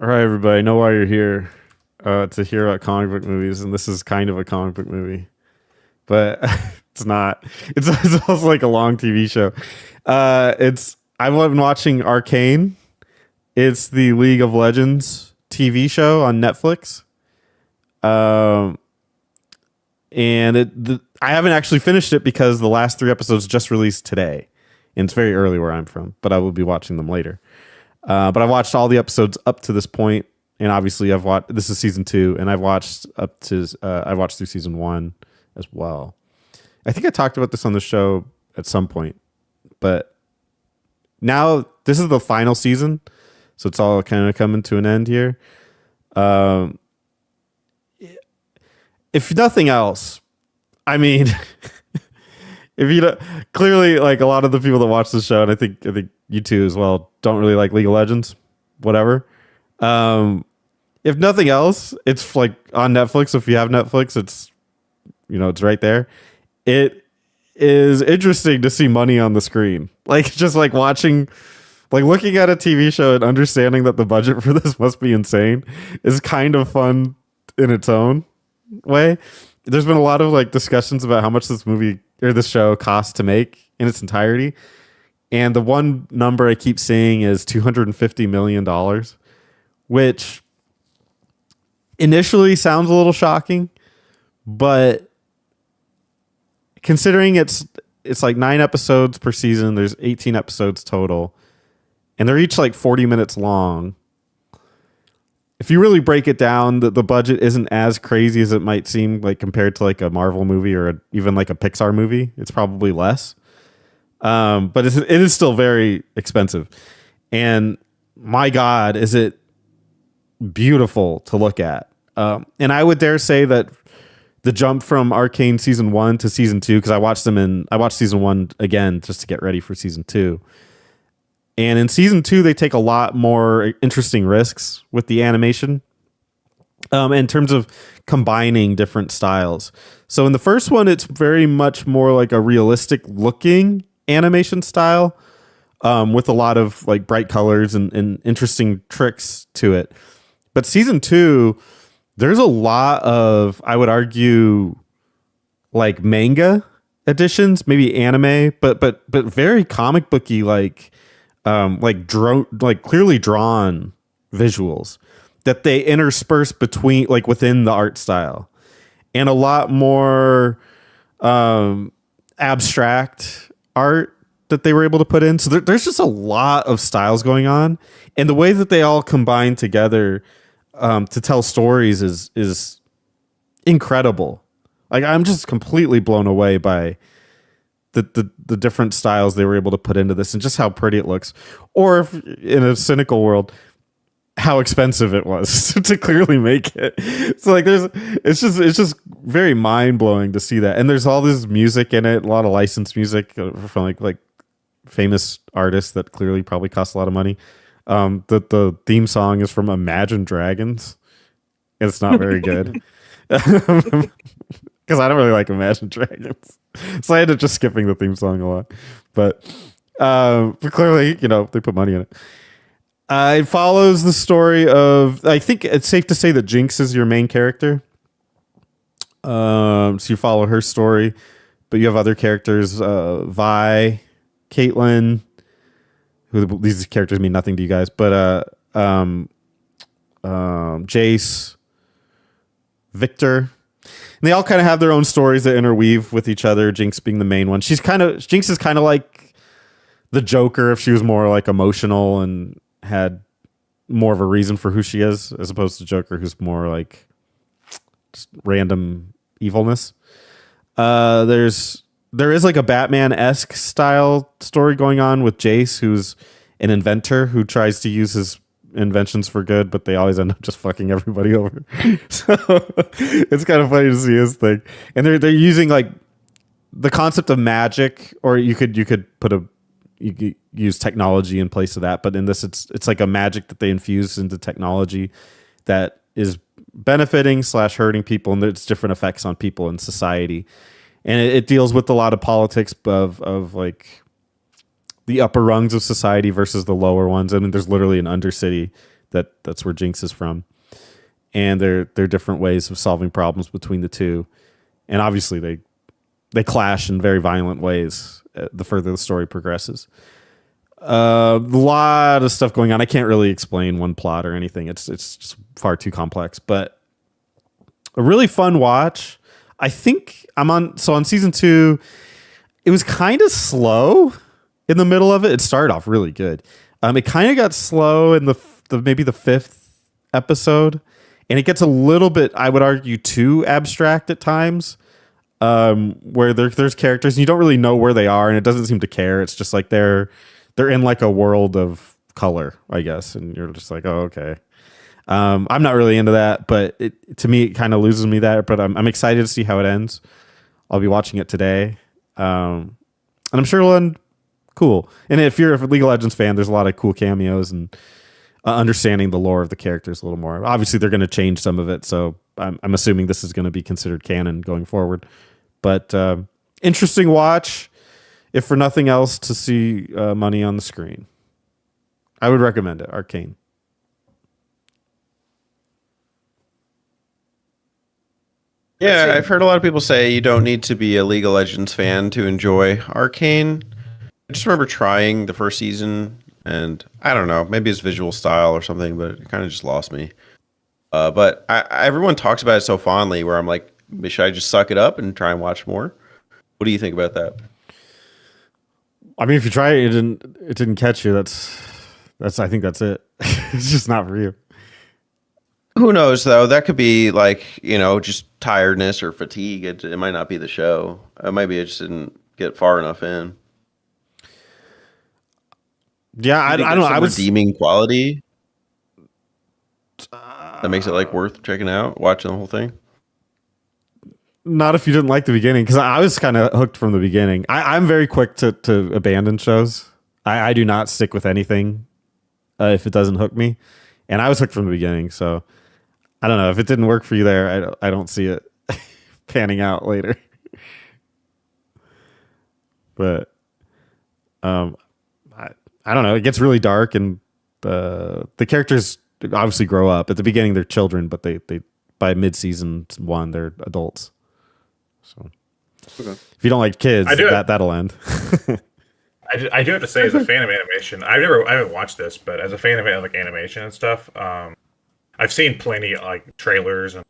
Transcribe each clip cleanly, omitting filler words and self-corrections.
All right, everybody. I know why you're here to hear about comic book movies, and this is kind of a comic book movie, but it's not. It's also like a long TV show. I've been watching Arcane. It's the League of Legends TV show on Netflix. Um, and I haven't actually finished it because the last 3 episodes just released today, and it's very early where I'm from. But I will be watching them later. But I've watched all the episodes up to this point, and obviously I've watched. This is season 2, and I've watched up to. I watched through season 1 as well. I think I talked about this on the show at some point, but now this is the final season, so it's all kind of coming to an end here. If nothing else, I mean, if you don't, clearly, like a lot of the people that watch this show, and I think you too as well, don't really like League of Legends, whatever. If nothing else, it's like on Netflix. If you have Netflix, it's it's right there. It is interesting to see money on the screen, like just like watching, like looking at a TV show and understanding that the budget for this must be insane is kind of fun in its own way. There's been a lot of like discussions about how much this movie or this show costs to make in its entirety. And the one number I keep seeing is $250 million, which initially sounds a little shocking, but considering it's like 9 episodes per season, there's 18 episodes total, and they're each like 40 minutes long. If you really break it down, the budget isn't as crazy as it might seem, like compared to like a Marvel movie or even like a Pixar movie. It's probably less. But it is still very expensive. And my God, is it beautiful to look at. And I would dare say that the jump from Arcane season 1 to season 2, because I watched season 1 again just to get ready for season 2. And in season 2, they take a lot more interesting risks with the animation in terms of combining different styles. So in the first one, it's very much more like a realistic looking animation style with a lot of like bright colors and interesting tricks to it. But season 2, there's a lot of, I would argue, like manga editions, maybe anime, but very comic booky, like clearly drawn visuals that they intersperse between, like within the art style, and a lot more abstract art that they were able to put in. So there's just a lot of styles going on, and the way that they all combine together to tell stories is incredible. Like I'm just completely blown away by the different styles they were able to put into this and just how pretty it looks. Or if in a cynical world, how expensive it was to clearly make it. So like it's just very mind blowing to see that. And there's all this music in it, a lot of licensed music from like famous artists that clearly probably cost a lot of money. The theme song is from Imagine Dragons. It's not very good because I don't really like Imagine Dragons, so I ended up just skipping the theme song a lot. But clearly, they put money in it. It follows the story of, I think it's safe to say that Jinx is your main character. So you follow her story, but you have other characters, Vi, Caitlyn, who these characters mean nothing to you guys, but Jace, Victor, and they all kind of have their own stories that interweave with each other. Jinx being the main one. Jinx is kind of like the Joker if she was more like emotional and had more of a reason for who she is, as opposed to Joker, who's more like just random evilness. There is like a Batman-esque style story going on with Jace, who's an inventor who tries to use his inventions for good, but they always end up just fucking everybody over. So it's kind of funny to see his thing. And they're using like the concept of magic, or you could use technology in place of that. But in this, it's like a magic that they infuse into technology that is benefiting / hurting people, and there's different effects on people in society. And it deals with a lot of politics of like the upper rungs of society versus the lower ones. I mean, there's literally an undercity that's where Jinx is from, and they're different ways of solving problems between the two, and obviously they clash in very violent ways the further the story progresses. A lot of stuff going on. I can't really explain one plot or anything. It's just far too complex, but a really fun watch. I think on season 2. It was kind of slow in the middle of it. It started off really good. It kind of got slow in the maybe the 5th episode, and it gets a little bit, I would argue, too abstract at times. Where there's characters and you don't really know where they are, and it doesn't seem to care. It's just like they're in like a world of color, I guess, and you're just like, oh, okay. I'm not really into that, but to me, it kind of loses me there. But I'm excited to see how it ends. I'll be watching it today, and I'm sure it'll end cool. And if you're a League of Legends fan, there's a lot of cool cameos and understanding the lore of the characters a little more. Obviously, they're going to change some of it, so I'm assuming this is going to be considered canon going forward. But interesting watch, if for nothing else, to see money on the screen. I would recommend it. Arcane. Yeah, I've heard a lot of people say you don't need to be a League of Legends fan to enjoy Arcane. I just remember trying the first season, and I don't know, maybe it's visual style or something, but it kind of just lost me. But everyone talks about it so fondly, where I'm like, should I just suck it up and try and watch more? What do you think about that? I mean, if you try it, it didn't catch you. That's I think that's it. It's just not for you. Who knows, though? That could be like, just tiredness or fatigue. It might not be the show. Maybe I just didn't get far enough in. Yeah, I don't know. I was redeeming quality that makes it like worth checking out, watching the whole thing. Not if you didn't like the beginning, because I was kind of hooked from the beginning. I'm very quick to abandon shows. I do not stick with anything if it doesn't hook me, and I was hooked from the beginning. So I don't know if it didn't work for you there. I don't see it panning out later. But I don't know. It gets really dark, and the characters obviously grow up. At the beginning, they're children, but they by mid-season 1, they're adults. So if you don't like kids, that'll end. I do have to say, as a fan of animation, I haven't watched this, but as a fan of like animation and stuff, I've seen plenty like trailers and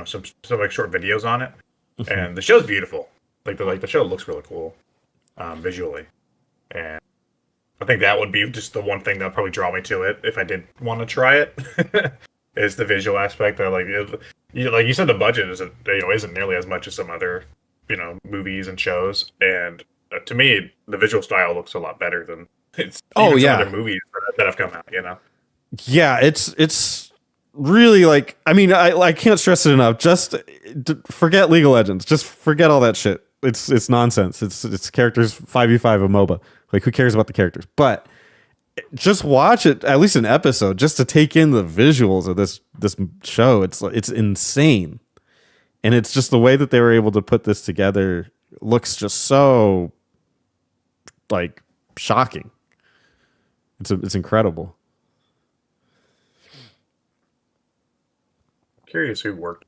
some like short videos on it, and the show's beautiful. The show looks really cool visually, and I think that would be just the one thing that would probably draw me to it if I did want to try it. Is the visual aspect. Like you said, the budget isn't nearly as much as some other movies and shows, and to me, the visual style looks a lot better than some other movies that have come out. Yeah, it's really like, I mean, I can't stress it enough. Just forget League of Legends. Just forget all that shit. It's nonsense. It's characters 5v5 of MOBA. Like, who cares about the characters? But just watch it, at least an episode, just to take in the visuals of this show. It's insane, and it's just the way that they were able to put this together looks just so like shocking. It's incredible. Curious who worked.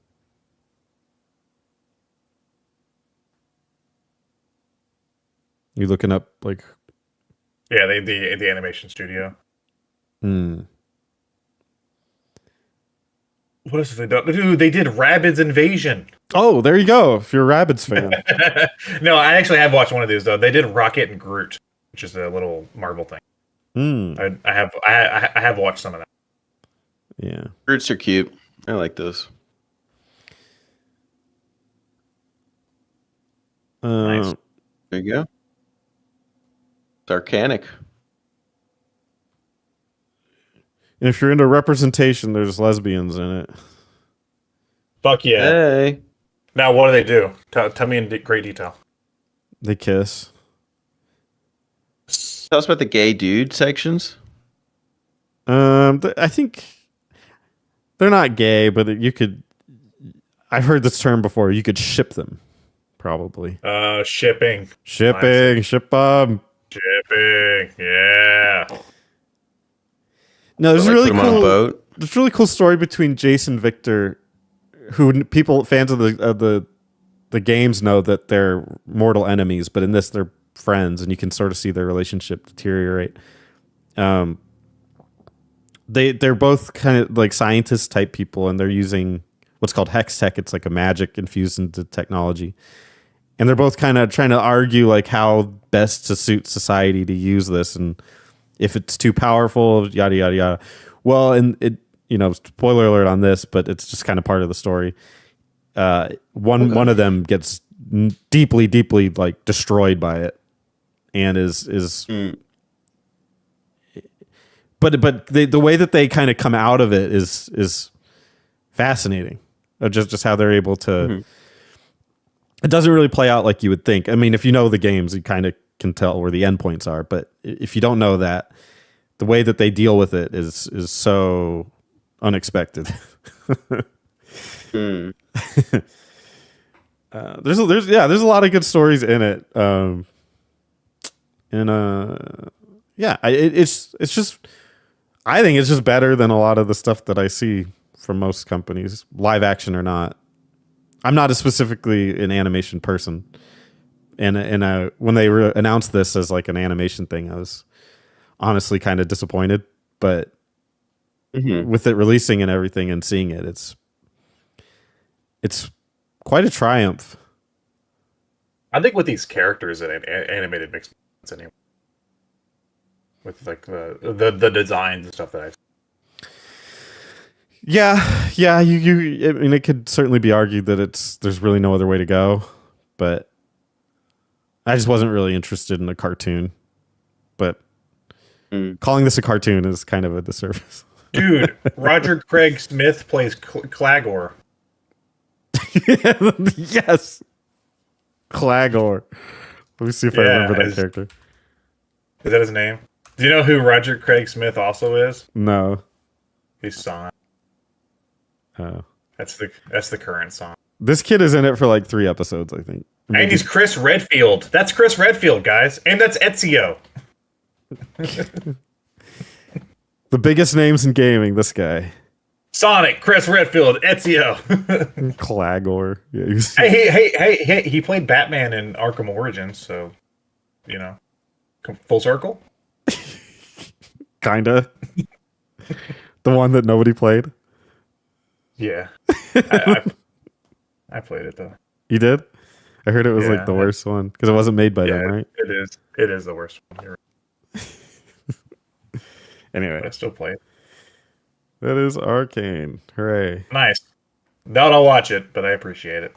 You looking up like? Yeah, the animation studio. Hmm. What else have they done? Dude, they did Rabbids Invasion. Oh, there you go. If you're a Rabbids fan. No, I actually have watched one of these though. They did Rocket and Groot, which is a little Marvel thing. I have watched some of that. Yeah, Groots are cute. I like those. Nice. There you go. It's Arcanic. if you're into representation, there's lesbians in it. Fuck yeah. Hey. Now, what do they do? Tell me in great detail. They kiss. Tell us about the gay dude sections. I think they're not gay, but you could. I've heard this term before. You could ship them, probably. Shipping. Shipping. Ship them. Shipping. Yeah. No, there's really put them cool. on a boat. There's a really cool story between Jace and Victor, who fans of the games know that they're mortal enemies, but in this they're friends, and you can sort of see their relationship deteriorate. They're both kind of like scientist type people, and they're using what's called hex tech. It's like a magic infused into technology, and they're both kind of trying to argue like how best to suit society to use this, and if it's too powerful, yada yada yada. Well, and it, spoiler alert on this, but it's just kind of part of the story. One of them gets deeply like destroyed by it, and is but the way that they kind of come out of it is fascinating. Just how they're able to. Mm-hmm. It doesn't really play out like you would think. I mean, if you know the games, you kind of can tell where the endpoints are. But if you don't know that, the way that they deal with it is so unexpected. There's a lot of good stories in it. It's just, I think it's just better than a lot of the stuff that I see from most companies, live action or not. I'm not specifically an animation person, and when they announced this as like an animation thing, I was honestly kind of disappointed. But with it releasing and everything and seeing it, it's quite a triumph. I think with these characters that animated makes sense anyway. With like the designs and stuff that I've. Yeah. I mean, it could certainly be argued that there's really no other way to go, but I just wasn't really interested in a cartoon. But calling this a cartoon is kind of a disservice. Dude, Roger Craig Smith plays Clagor. Yes, Clagor. Let me see if I remember that character. Is that his name? Do you know who Roger Craig Smith also is? No. He's Sonic. Oh. That's the current song. This kid is in it for like 3 episodes, I think. And he's Chris Redfield. That's Chris Redfield, guys. And that's Ezio. The biggest names in gaming, this guy. Sonic, Chris Redfield, Ezio. Clagor. Yeah, hey, he played Batman in Arkham Origins, so, full circle? Kinda. The one that nobody played? Yeah. I played it, though. You did? I heard it was like the worst one, because it wasn't made by them, right? It is the worst one. You're right. Anyway. But I still play it. That is Arcane. Hooray. Nice. Not all watch it, but I appreciate it.